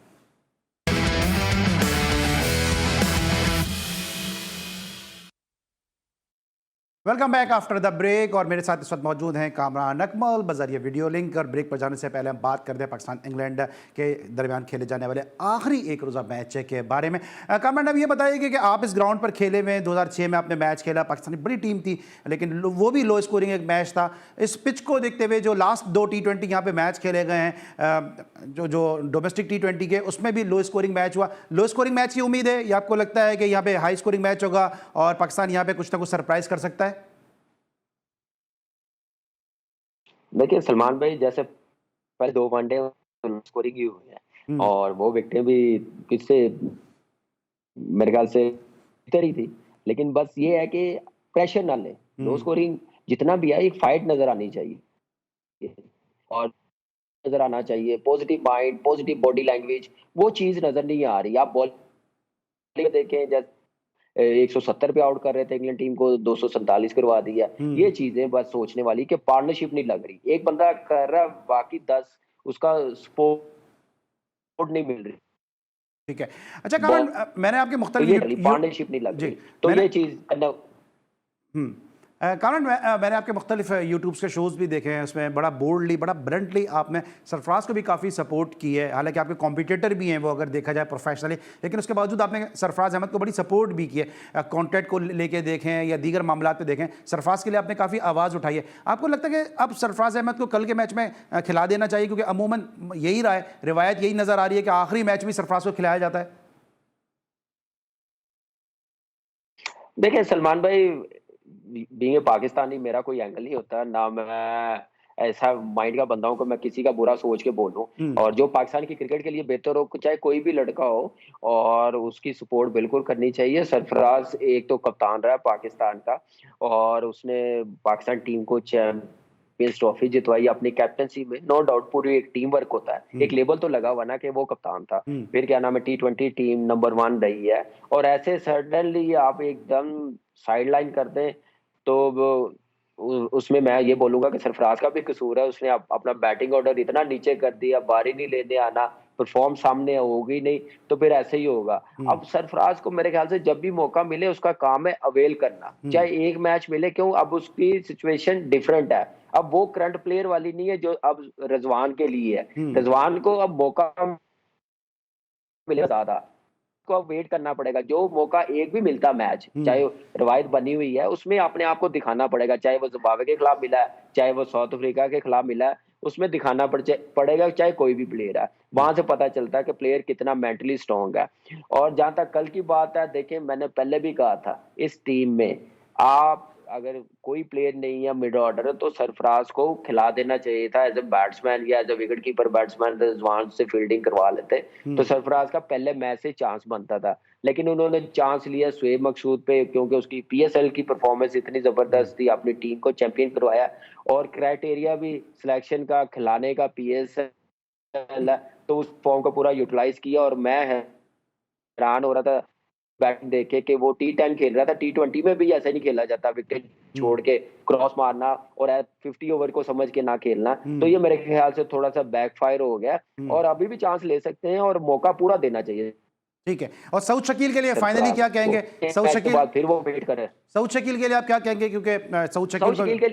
[SPEAKER 1] Welcome back after the break, और मेरे साथ इस वक्त मौजूद हैं कामरान अकमल बजरिए वीडियो लिंक। और ब्रेक पर जाने से पहले हम बात करते हैं पाकिस्तान इंग्लैंड के दरमियान खेले जाने वाले आखिरी एक रोज़ा मैच के बारे में। कामरान, अब ये बताइए कि आप इस ग्राउंड पर खेले हुए, 2006 में आपने मैच खेला, पाकिस्तान की बड़ी टीम थी लेकिन वो भी लो स्कोरिंग एक मैच था। इस पिच को देखते हुए जो लास्ट 2 T20 यहाँ पे मैच खेले गए हैं, जो डोमेस्टिक T20 के, उसमें भी लो स्कोरिंग मैच हुआ। लो स्कोरिंग मैच की उम्मीद है या आपको लगता है कि यहाँ पे हाई स्कोरिंग मैच होगा और पाकिस्तान यहाँ पे कुछ ना कुछ सरप्राइज कर सकता है?
[SPEAKER 4] देखिए सलमान भाई, जैसे पहले 2 वनडे स्कोरिंग ही हुए हैं
[SPEAKER 1] हम्म।
[SPEAKER 4] और वो विकेटें भी किससे मेरे ख्याल से इधर ही थी। लेकिन बस ये है कि प्रेशर ना ले, लो स्कोरिंग जितना भी है एक फाइट नजर आनी चाहिए और नजर आना चाहिए, positive mind, positive body language, वो चीज नजर नहीं आ रही। आप बॉलिंग देखें, जैसे 170 पे आउट कर रहे थे इंग्लैंड टीम को, 247 करवा दिया। ये चीजें बस सोचने वाली कि पार्टनरशिप नहीं लग रही, एक बंदा कर रहा है, बाकी 10 उसका सपोर्ट नहीं मिल रही।
[SPEAKER 1] ठीक है। अच्छा कामरान, मैंने आपके
[SPEAKER 4] तो
[SPEAKER 1] मुख्तलिफ
[SPEAKER 4] ये पार्टनरशिप नहीं लग
[SPEAKER 1] जी,
[SPEAKER 4] रही, तो
[SPEAKER 1] मैंने
[SPEAKER 4] ये चीज
[SPEAKER 1] कामरान, मैंने आपके मुख्तलिफ यूट्यूब्स के शोज़ भी देखे हैं, उसमें बड़ा बोल्डली, बड़ा ब्रंटली आपने सरफराज को भी काफ़ी सपोर्ट की है। हालांकि आपके कॉम्पिटिटर भी हैं वो, अगर देखा जाए प्रोफेशनली, लेकिन उसके बावजूद आपने सरफराज अहमद को बड़ी सपोर्ट भी की है। कॉन्ट्रैक्ट को लेके देखें या दीगर मामला पे देखें, सरफराज के लिए आपने काफ़ी आवाज़ उठाई है। आपको लगता है कि अब सरफराज अहमद को कल के मैच में खिला देना चाहिए, क्योंकि अमूमन यही रहा है, रिवायत यही नज़र आ रही है कि आखिरी मैच भी सरफराज को खिलाया जाता है?
[SPEAKER 4] देखिए सलमान भाई, बीइंग ए पाकिस्तानी मेरा कोई एंगल नहीं होता, ना मैं ऐसा माइंड का बंदा हूं कि मैं किसी का बुरा सोच के बोलूं। और जो पाकिस्तान की क्रिकेट के लिए बेहतर हो, चाहे कोई भी लड़का हो, और उसकी सपोर्ट बिल्कुल करनी चाहिए। सरफराज एक तो कप्तान रहा है पाकिस्तान का, और उसने पाकिस्तान टीम को चैंपियंस ट्रॉफी जितवाई अपनी कैप्टनसी में। नो डाउट पूरी एक टीम वर्क होता है, एक लेबल तो लगा हुआ ना कि वो कप्तान था। फिर क्या नाम है, T20 टीम नंबर 1 रही है, और ऐसे सडनली आप एकदम साइडलाइन कर दें तो उसमें मैं ये बोलूंगा कि सरफराज का भी कसूर है। उसने अपना बैटिंग ऑर्डर इतना नीचे कर दिया, बारी नहीं लेने आना, परफॉर्म सामने होगी नहीं, तो फिर ऐसे ही होगा। अब सरफराज को मेरे ख्याल से जब भी मौका मिले उसका काम है अवेल करना, चाहे एक मैच मिले, क्यों अब उसकी सिचुएशन डिफरेंट है। अब वो करंट प्लेयर वाली नहीं है जो अब रिजवान के लिए है। रिजवान को अब मौका मिलेगा ज्यादा, को अब वेट करना पड़ेगा। जो मौका एक भी मिलता मैच, चाहे रवायत बनी हुई है, उसमें अपने आप को दिखाना पड़ेगा। चाहे वो जिम्बाब्वे के खिलाफ मिला है, चाहे वो साउथ अफ्रीका के खिलाफ मिला है, उसमें दिखाना पड़ेगा, चाहे कोई भी प्लेयर है। वहां से पता चलता है कि प्लेयर कितना मेंटली स्ट्रांग है। और जहां तक कल की बात है, देखिए मैंने पहले भी कहा था, इस टीम में आप अगर कोई प्लेयर नहीं है मिड ऑर्डर, तो सरफराज को खिला देना चाहिए था एज ए बैट्समैन या as a wicket keeper batsman. Rizwan से फील्डिंग करवा लेते तो सरफराज का पहले मैच से चांस बनता था। लेकिन उन्होंने चांस लिया शुएब मकसूद पे, क्योंकि उसकी PSL की परफॉर्मेंस इतनी जबरदस्त थी, अपनी टीम को चैंपियन करवाया। और क्राइटेरिया भी सिलेक्शन का, खिलाने का PSL है, तो उस फॉर्म को पूरा यूटिलाइज किया। और मैं हैरान हो रहा था बैटिंग देखे कि वो T10 खेल रहा था। T20 में भी ऐसे नहीं खेला जाता, विकेट छोड़ के क्रॉस मारना और 50 ओवर को समझ के ना खेलना। तो ये मेरे ख्याल से थोड़ा सा बैकफायर हो गया, और अभी भी चांस ले सकते हैं और मौका पूरा देना चाहिए।
[SPEAKER 1] ठीक है। और सऊद शकील के लिए फाइनली क्या कहेंगे? सऊद शकील
[SPEAKER 4] बाद फिर वो वेट करे।
[SPEAKER 1] सऊद शकील के लिए आप क्या कहेंगे? क्योंकि सऊद शकील
[SPEAKER 4] के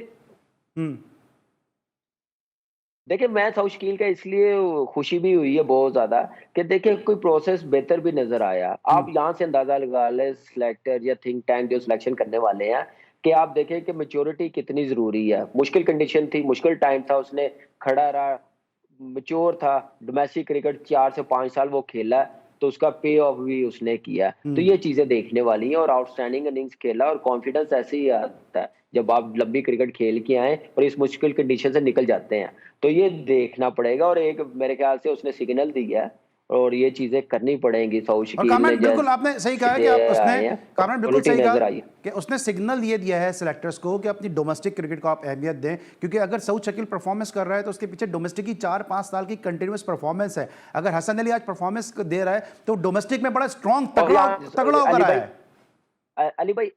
[SPEAKER 4] देखिए, मैं साउथ शकील का इसलिए खुशी भी हुई है बहुत ज्यादा कि देखिए कोई प्रोसेस बेहतर भी नजर आया। आप यहाँ से अंदाजा लगा ले, सिलेक्टर या थिंक टैंक जो सिलेक्शन करने वाले हैं, कि आप देखें कि मैच्योरिटी कितनी जरूरी है। मुश्किल कंडीशन थी, मुश्किल टाइम था, उसने खड़ा रहा, मैच्योर था। डोमेस्टिक क्रिकेट 4 से 5 साल वो खेला, तो उसका पे ऑफ भी उसने किया। तो ये चीजें देखने वाली हैं। और आउटस्टैंडिंग इनिंग्स खेला, और कॉन्फिडेंस ऐसे ही आता है जब आप लंबी क्रिकेट खेल के आए और इस मुश्किल कंडीशन से निकल जाते हैं। तो ये देखना पड़ेगा, और एक मेरे ख्याल से उसने सिग्नल दिया है, और ये चीजें करनी पड़ेंगी साउथ शकील ने।
[SPEAKER 1] बिल्कुल आपने सही कहा कि उसने कामरान बिल्कुल सही कहा
[SPEAKER 4] कि
[SPEAKER 1] कि उसने सिग्नल ये दिया है सिलेक्टर्स को कि अपनी डोमेस्टिक क्रिकेट को आप अहमियत दें, क्योंकि अगर सऊद शकील परफॉर्मेंस कर रहा है तो उसके पीछे डोमेस्टिक की 4-5 साल की कंटिन्यूस परफॉर्मेंस है। अगर हसन अली आज परफॉर्मेंस दे रहा है तो डोमेस्टिक में बड़ा स्ट्रॉन्ग तगड़ा होकर आया है।
[SPEAKER 4] अली भाई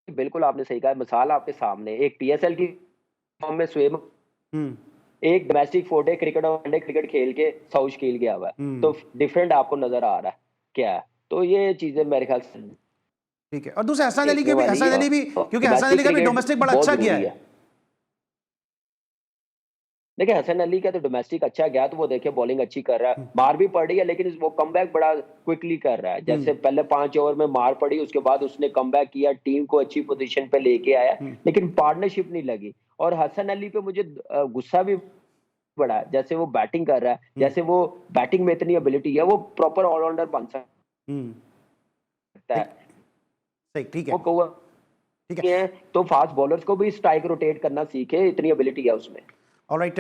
[SPEAKER 4] बिल्कुल आपने सही कहा। मिसाल आपके सामने, एक PSL की फॉर्म में शुएब, एक डोमेस्टिक 4 डे क्रिकेट और 1 डे क्रिकेट खेल के साउथ शकील गया हुआ है, तो डिफरेंट आपको नजर आ रहा है क्या है। तो ये चीजें मेरे ख्याल से
[SPEAKER 1] ठीक है। और दूसरे हसन अली भी क्योंकि हसन अली का भी डोमेस्टिक बड़ा अच्छा किया है।
[SPEAKER 4] देखिए हसन अली का तो डोमेस्टिक अच्छा गया, तो वो देखिए बॉलिंग अच्छी कर रहा है, मार भी पड़ रही है, लेकिन वो कमबैक बड़ा क्विकली कर रहा है। जैसे पहले 5 ओवर में मार पड़ी, उसके बाद उसने कमबैक किया, टीम को अच्छी पोजीशन पे लेके आया, लेकिन पार्टनरशिप नहीं लगी। और हसन अली पे मुझे गुस्सा भी बड़ा है, जैसे वो बैटिंग कर रहा है, जैसे वो बैटिंग में इतनी एबिलिटी है, वो प्रॉपर ऑलराउंडर बन सकता है।
[SPEAKER 1] सही, ठीक है,
[SPEAKER 4] ठीक है। तो फास्ट बॉलर्स को भी स्ट्राइक रोटेट करना सीखे, इतनी एबिलिटी है उसमें।
[SPEAKER 1] ऑलराइट,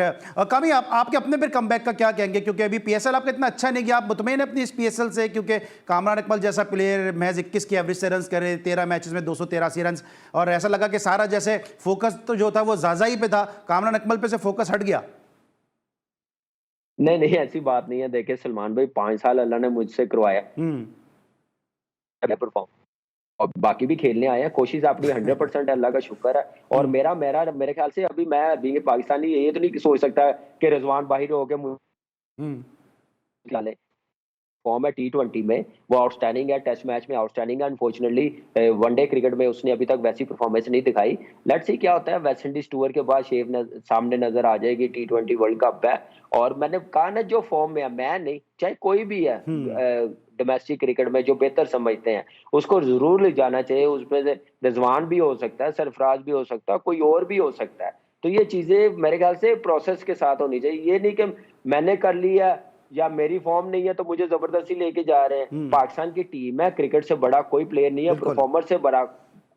[SPEAKER 1] कामी आपके अपने फिर कमबैक का क्या कहेंगे, क्योंकि अभी पीएसएल आपका इतना अच्छा नहीं गया, आप मुतमईन हैं अपनी इस पीएसएल से? क्योंकि कामरान अकमल जैसा प्लेयर महज 21 की एवरेज से रन करे, 13 मैचेस में 283 रन, और ऐसा लगा कि सारा जैसे फोकस तो जो था वो ज़ाज़ाई पे था, कामरान अकमल पे से फोकस हट गया।
[SPEAKER 4] नहीं नहीं, ऐसी बात नहीं है। देखिए सलमान भाई, 5 साल अल्लाह ने मुझसे करवाया परफॉर्म, और बाकी भी खेलने आए हैं। कोशिश अपनी 100% अल्लाह का शुक्र है। और मेरा मेरा मेरे ख्याल से अभी मैं बीइंग पाकिस्तानी ये तो नहीं सोच सकता कि रिजवान बाहिर होके मुझे फॉर्म है T20 में, वो आउटस्टैंडिंग है, टेस्ट मैच में आउटस्टैंडिंग है। अनफॉर्चुनेटली वनडे क्रिकेट में उसने अभी तक वैसी परफॉर्मेंस नहीं दिखाई। लेट्स सी क्या होता है। वेस्ट इंडीज टूर के बाद सामने नजर आ जाएगी। T20 वर्ल्ड कप है, और मैंने कहा ना, जो फॉर्म में है, मैं नहीं, चाहे कोई भी है डोमेस्टिक क्रिकेट में जो बेहतर समझते हैं, उसको जरूर ले जाना चाहिए। उसमें से रिजवान भी हो सकता है, सरफराज भी हो सकता है, कोई और भी हो सकता है। तो ये चीजें मेरे ख्याल से प्रोसेस के साथ होनी चाहिए। ये नहीं कि मैंने कर लिया या मेरी फॉर्म नहीं है तो मुझे जबरदस्ती लेके जा रहे हैं। पाकिस्तान की टीम है, क्रिकेट से बड़ा कोई प्लेयर नहीं है, परफॉर्मर से बड़ा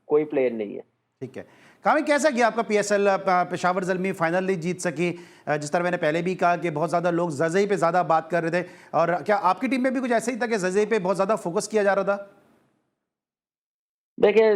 [SPEAKER 4] कोई प्लेयर नहीं है।
[SPEAKER 1] ठीक है कामी, कैसा गया आपका पीएसएल? पेशावर ज़ल्मी फाइनल नहीं जीत सकी, जिस तरह मैंने पहले भी कहा कि बहुत ज़्यादा लोग ज़ज़ई पे ज़्यादा बात कर रहे थे, और क्या आपकी टीम में भी कुछ ऐसे ही था कि ज़ज़ई पे बहुत ज़्यादा फोकस किया जा रहा था?
[SPEAKER 4] देखिए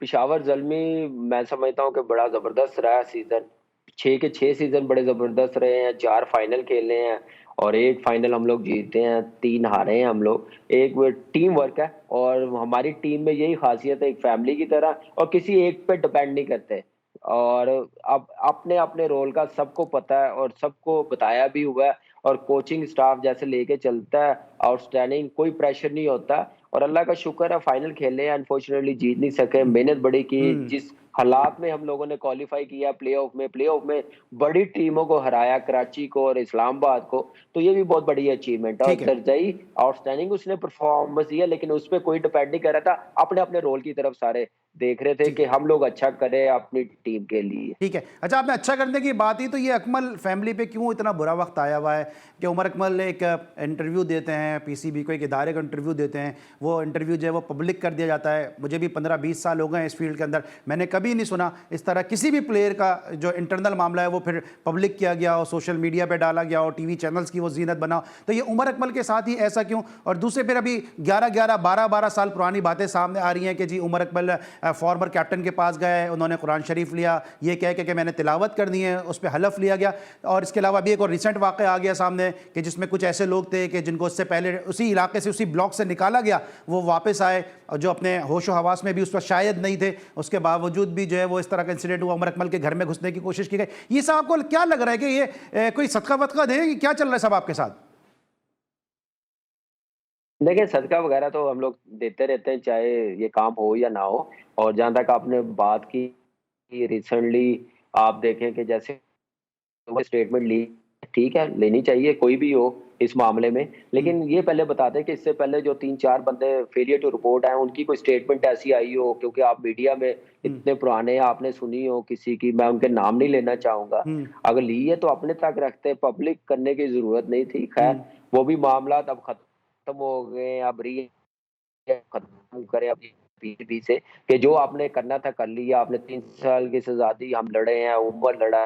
[SPEAKER 4] पेशावर ज़ल्मी मैं समझता हूँ कि बड़ा जबरदस्त रहा सीजन। 6 के 6 सीजन बड़े जबरदस्त रहे हैं। 4 फाइनल खेले हैं और 1 फाइनल हम लोग जीते हैं, 3 हारे हैं हम लोग। एक टीम वर्क है, और हमारी टीम में यही खासियत है, एक फैमिली की तरह, और किसी एक पे डिपेंड नहीं करते। और अब अपने अपने रोल का सबको पता है और सबको बताया भी हुआ है, और कोचिंग स्टाफ जैसे लेके चलता है आउटस्टैंडिंग, कोई प्रेशर नहीं होता। और अल्लाह का शुक्र है फाइनल खेले हैं, अनफॉर्चुनेटली जीत नहीं सके। मेहनत बड़ी की, जिस हालात में हम लोगों ने क्वालिफाई किया प्लेऑफ में बड़ी टीमों को हराया, कराची को और इस्लामाबाद को, तो ये भी बहुत बड़ी अचीवमेंट है। और दरजाई आउटस्टैंडिंग उसने परफॉर्मेंस दिया, लेकिन उस पर कोई डिपेंड नहीं कर रहा था। अपने अपने रोल की तरफ सारे देख रहे थे कि हम लोग अच्छा करें अपनी टीम के लिए।
[SPEAKER 1] ठीक है, अच्छा, आपने अच्छा करने की बात ही, तो ये अकमल फैमिली पे क्यों इतना बुरा वक्त आया हुआ है कि उमर अकमल एक इंटरव्यू देते हैं, पीसीबी को एक इदारे का इंटरव्यू देते हैं, वो इंटरव्यू जो है वो पब्लिक कर दिया जाता है। मुझे भी 15-20 साल हो गए इस फील्ड के अंदर, मैंने कभी नहीं सुना इस तरह किसी भी प्लेयर का जो इंटरनल मामला है वो फिर पब्लिक किया गया और सोशल मीडिया पर डाला गया और टीवी चैनल्स की वो जीनत बना। तो ये उमर अकमल के साथ ही ऐसा क्यों? और दूसरे फिर अभी 12 साल पुरानी बातें सामने आ रही हैं कि जी उमर अकमल फॉर्मर कैप्टन के पास गए, उन्होंने कुरान शरीफ लिया, ये कह के कि मैंने तिलावत कर दी है, उस पर हलफ लिया गया। और इसके अलावा अभी एक और रिसेंट वाक़या आ गया सामने कि जिसमें कुछ ऐसे लोग थे कि जिनको उससे पहले उसी इलाके से, उसी ब्लॉक से निकाला गया, वो वापस आए और जो अपने होशो हवास में भी उस पर शायद नहीं थे, उसके बावजूद भी जो है वो इस तरह का इंसिडेंट हुआ, उमर अकमल के घर में घुसने की कोशिश की गई। ये सब आपको क्या लग रहा है कि ये कोई सदका वदका दे कि क्या चल रहा है सब आपके साथ?
[SPEAKER 4] देखिए सदका वगैरह तो हम लोग देते रहते हैं, चाहे ये काम हो या ना हो। और जहां तक आपने बात की रिसेंटली, आप देखें कि जैसे स्टेटमेंट ली, ठीक है, लेनी चाहिए कोई भी हो इस मामले में, लेकिन ये पहले बताते कि इससे पहले जो 3-4 बंदे फेलियर टू रिपोर्ट आए, उनकी कोई स्टेटमेंट ऐसी आई हो, क्योंकि आप मीडिया में इतने पुराने हैं, आपने सुनी हो किसी की, मैं उनके नाम नहीं लेना चाहूंगा, अगर ली है तो अपने तक रखते, पब्लिक करने की जरूरत नहीं थी। खैर वो भी मामला अब खत्म हो गए। अब खत्म करें अपनी पीसीबी से कि जो आपने करना था कर लिया। आपने 3 साल की सजा दी, हम लड़े हैं, उमर लड़ा,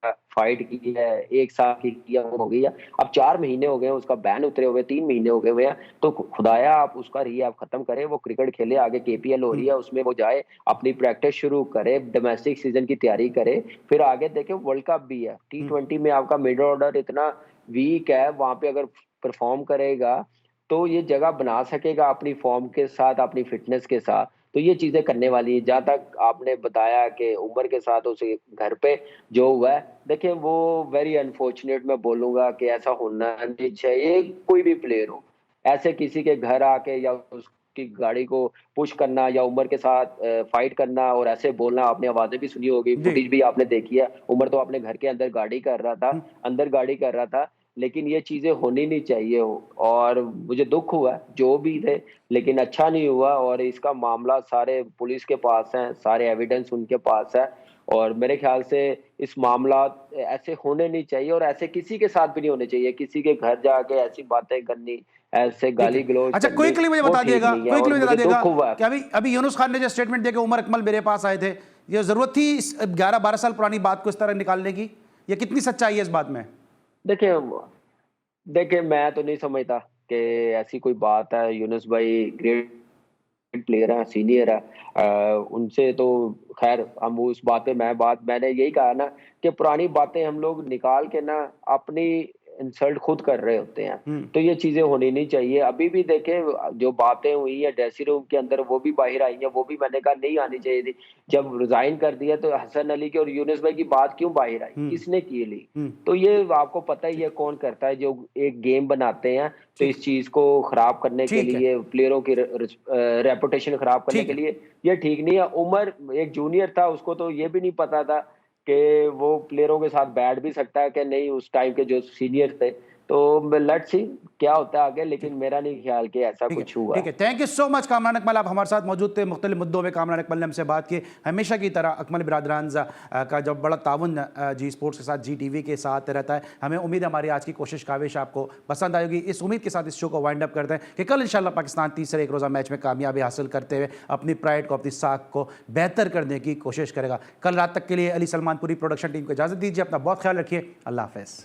[SPEAKER 4] फाइट की है, 1 साल की किया हो गई है, अब 4 महीने हो गए उसका बैन उतरे हुए, 3 महीने हो गए हुए हैं। तो खुदाया आप उसका आप खत्म करें, वो क्रिकेट खेले, आगे केपीएल हो रही है उसमें वो जाए, अपनी प्रैक्टिस शुरू करे, डोमेस्टिक सीजन की तैयारी करे, फिर आगे देखे। वर्ल्ड कप भी है, T20 में आपका मिडिल ऑर्डर इतना वीक है, वहां पे अगर परफॉर्म करेगा तो ये जगह बना सकेगा अपनी फॉर्म के साथ, अपनी फिटनेस के साथ। तो ये चीजें करने वाली है। जहां तक आपने बताया कि उमर के साथ उसे घर पे जो हुआ है, देखिए वो वेरी अनफॉर्चुनेट मैं बोलूंगा कि ऐसा होना नहीं चाहिए। कोई भी प्लेयर हो, ऐसे किसी के घर आके या उसकी गाड़ी को पुश करना या उमर के साथ फाइट करना और ऐसे बोलना, आपने आवाजें भी सुनी होगी, फुटेज भी आपने देखी है। उमर तो अपने घर के अंदर गाड़ी कर रहा था, अंदर गाड़ी कर रहा था, लेकिन ये चीजें होनी नहीं चाहिए हो। और मुझे दुख हुआ जो भी थे, लेकिन अच्छा नहीं हुआ। और इसका मामला सारे पुलिस के पास है, सारे एविडेंस उनके पास है, और मेरे ख्याल से इस मामला ऐसे होने नहीं चाहिए और ऐसे किसी के साथ भी नहीं होने चाहिए। किसी के घर जाके ऐसी बातें करनी, ऐसे गाली गलौज।
[SPEAKER 1] अच्छा, क्विकली मुझे बता दिएगा, क्विकली बता देगा कि अभी यूनुस खान ने जो स्टेटमेंट दिया कि उमर अकमल मेरे पास आए थे, ये जरूरत थी इस 11-12 साल पुरानी बात को इस तरह निकालने की, ये कितनी सच्चाई है इस बात में?
[SPEAKER 4] देखिए मैं तो नहीं समझता कि ऐसी कोई बात है। यूनुस भाई ग्रेट प्लेयर है, सीनियर है। उनसे तो खैर हम उस बात पे मैंने यही कहा ना कि पुरानी बातें हम लोग निकाल के ना अपनी इंसल्ट खुद कर रहे होते हैं। तो ये चीजें होनी नहीं चाहिए। अभी भी देखें जो बातें हुई है ड्रेसिंग रूम के अंदर वो भी बाहर आई है, वो भी मैंने कहा नहीं आनी चाहिए थी। जब रिजाइन कर दिया तो हसन अली की और यूनुस भाई की बात क्यों बाहर आई, किसने की ली? तो ये आपको पता ही है कौन करता है, जो एक गेम बनाते हैं तो इस चीज को खराब करने के लिए, प्लेयरों की रेपुटेशन खराब करने के लिए, ये ठीक नहीं है। उमर एक जूनियर था, उसको तो ये भी नहीं पता था कि वो प्लेयरों के साथ बैठ भी सकता है कि नहीं, उस टाइम के जो सीनियर थे। तो लेट्स सी क्या होता है आगे, लेकिन मेरा नहीं ख्याल कि ऐसा कुछ हुआ।
[SPEAKER 1] ठीक है, thank you so much Kamran Akmal, आप हमारे साथ मौजूद थे मुख्तलिफ मुद्दों में। कामरान अकमल ने हमसे बात की। हमेशा की तरह अकमल बिरादरान का जब बड़ा ताउन जी स्पोर्ट्स के साथ, जी टीवी के साथ रहता है। हमें उम्मीद है हमारी आज की कोशिश काविश आपको पसंद आएगी। इस उम्मीद के साथ इस शो को वाइंड अप करते हैं कि कल इंशाल्लाह पाकिस्तान तीसरे एक रोज़ा मैच में कामयाबी हासिल करते हुए अपनी प्राइड को, अपनी साख को बेहतर करने की कोशिश करेगा। कल रात तक के लिए अली सलमान पूरी प्रोडक्शन टीम को इजाज़त दीजिए। अपना बहुत ख्याल रखिए। अल्लाह हाफ़िज़।